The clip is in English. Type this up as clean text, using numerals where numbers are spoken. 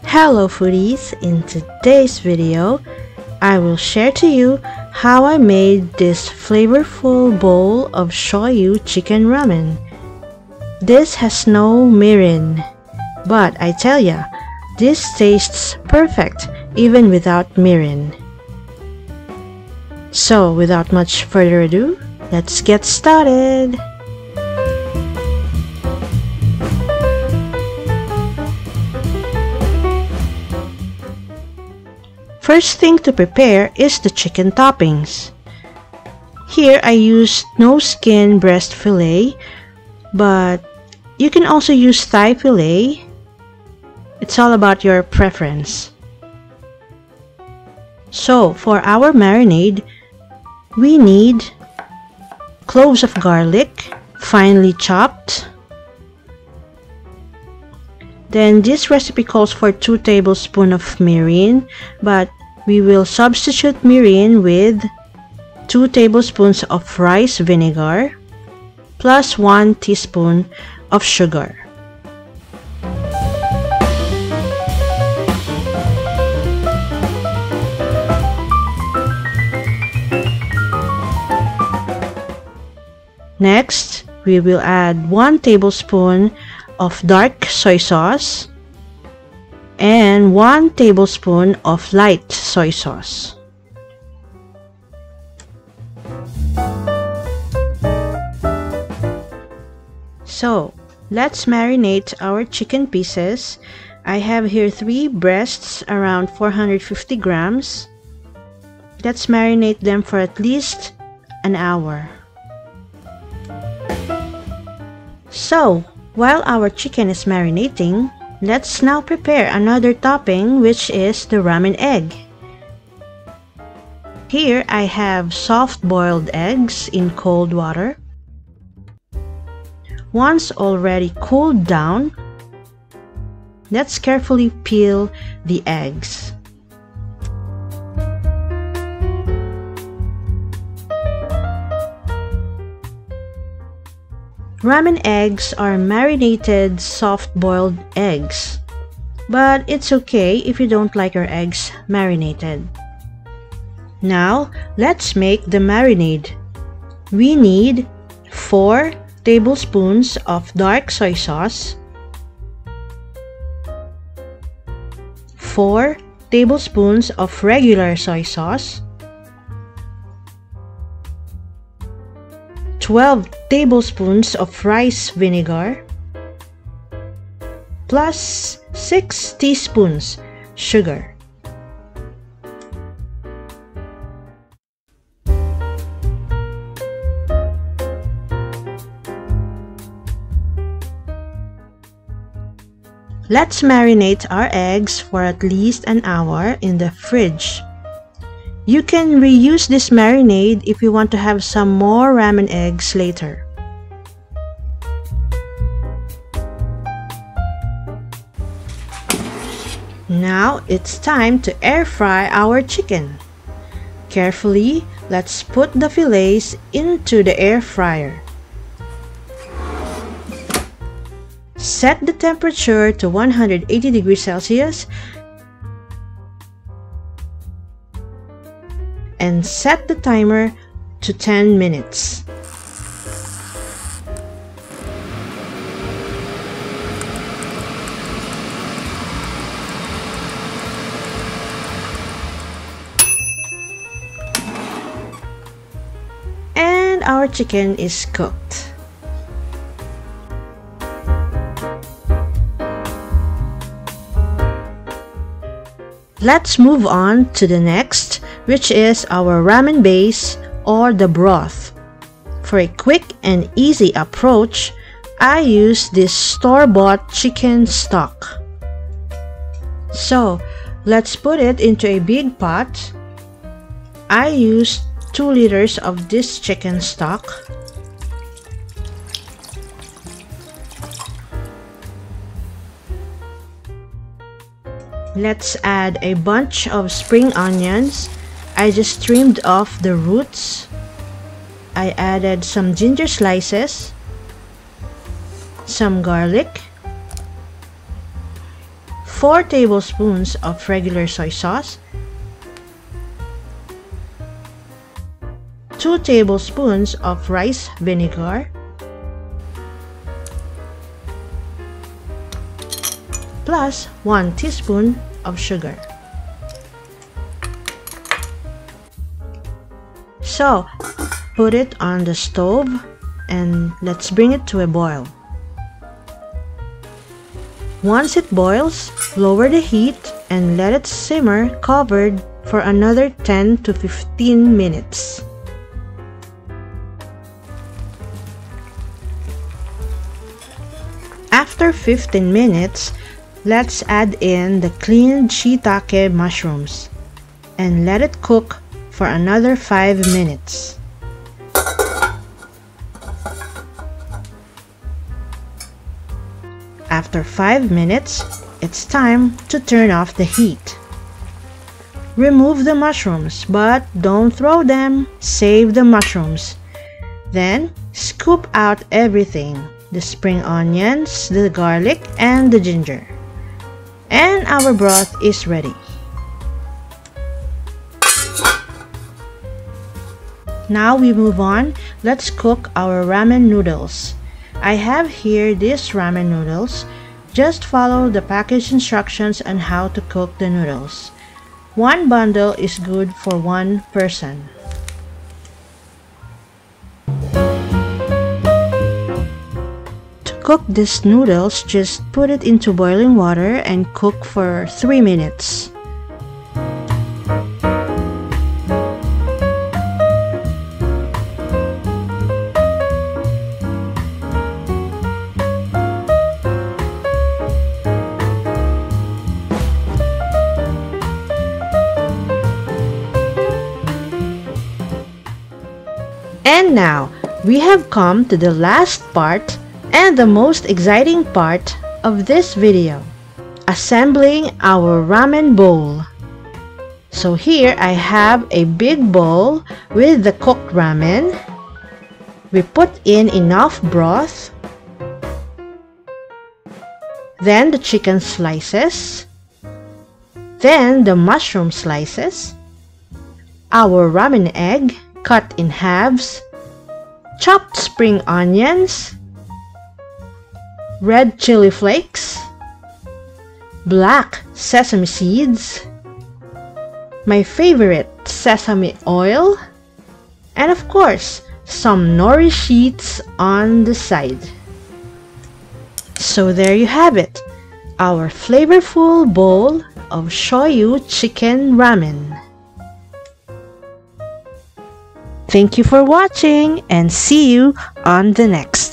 Hello foodies, in today's video I will share to you how I made this flavorful bowl of Shoyu Chicken Ramen. This has no mirin, but I tell ya, this tastes perfect even without mirin. So without much further ado, let's get started! First thing to prepare is the chicken toppings. Here I used no skin breast fillet, but you can also use thigh fillet. It's all about your preference. So for our marinade, we need cloves of garlic, finely chopped. Then this recipe calls for 2 tablespoons of mirin, but we will substitute mirin with 2 tablespoons of rice vinegar plus 1 teaspoon of sugar. Next, we will add 1 tablespoon of dark soy sauce and 1 tablespoon of light soy sauce. So, let's marinate our chicken pieces. I have here 3 breasts around 450 grams. Let's marinate them for at least an hour. So, while our chicken is marinating, let's now prepare another topping, which is the ramen egg. Here I have soft-boiled eggs in cold water. Once already cooled down, let's carefully peel the eggs. Ramen eggs are marinated soft-boiled eggs, but it's okay if you don't like your eggs marinated. Now, let's make the marinade. We need 4 tablespoons of dark soy sauce, 4 tablespoons of regular soy sauce, 12 tablespoons of rice vinegar, plus 6 teaspoons sugar. Let's marinate our eggs for at least an hour in the fridge. You can reuse this marinade if you want to have some more ramen eggs later. Now it's time to air fry our chicken. Carefully, let's put the fillets into the air fryer. Set the temperature to 180 degrees Celsius and set the timer to 10 minutes. And our chicken is cooked. Let's move on to the next, which is our ramen base or the broth. For a quick and easy approach, I use this store-bought chicken stock. So, let's put it into a big pot. I used 2 liters of this chicken stock. Let's add a bunch of spring onions. I just trimmed off the roots. I added some ginger slices, some garlic, 4 tablespoons of regular soy sauce, 2 tablespoons of rice vinegar, plus 1 teaspoon of sugar. So, put it on the stove and let's bring it to a boil. Once it boils, lower the heat and let it simmer covered for another 10 to 15 minutes. After 15 minutes, let's add in the cleaned shiitake mushrooms and let it cook for another 5 minutes. After 5 minutes, it's time to turn off the heat. Remove the mushrooms, but don't throw them. Save the mushrooms. Then, scoop out everything: the spring onions, the garlic, and the ginger. And our broth is ready. Now we move on. Let's cook our ramen noodles. I have here these ramen noodles. Just follow the package instructions on how to cook the noodles. 1 bundle is good for 1 person. To cook these noodles, just put it into boiling water and cook for 3 minutes. And now, we have come to the last part and the most exciting part of this video: assembling our ramen bowl. So here I have a big bowl with the cooked ramen. We put in enough broth, then the chicken slices, then the mushroom slices, our ramen egg cut in halves, chopped spring onions, red chili flakes, black sesame seeds, my favorite sesame oil, and of course, some nori sheets on the side. So there you have it, our flavorful bowl of Shoyu Chicken Ramen. Thank you for watching and see you on the next.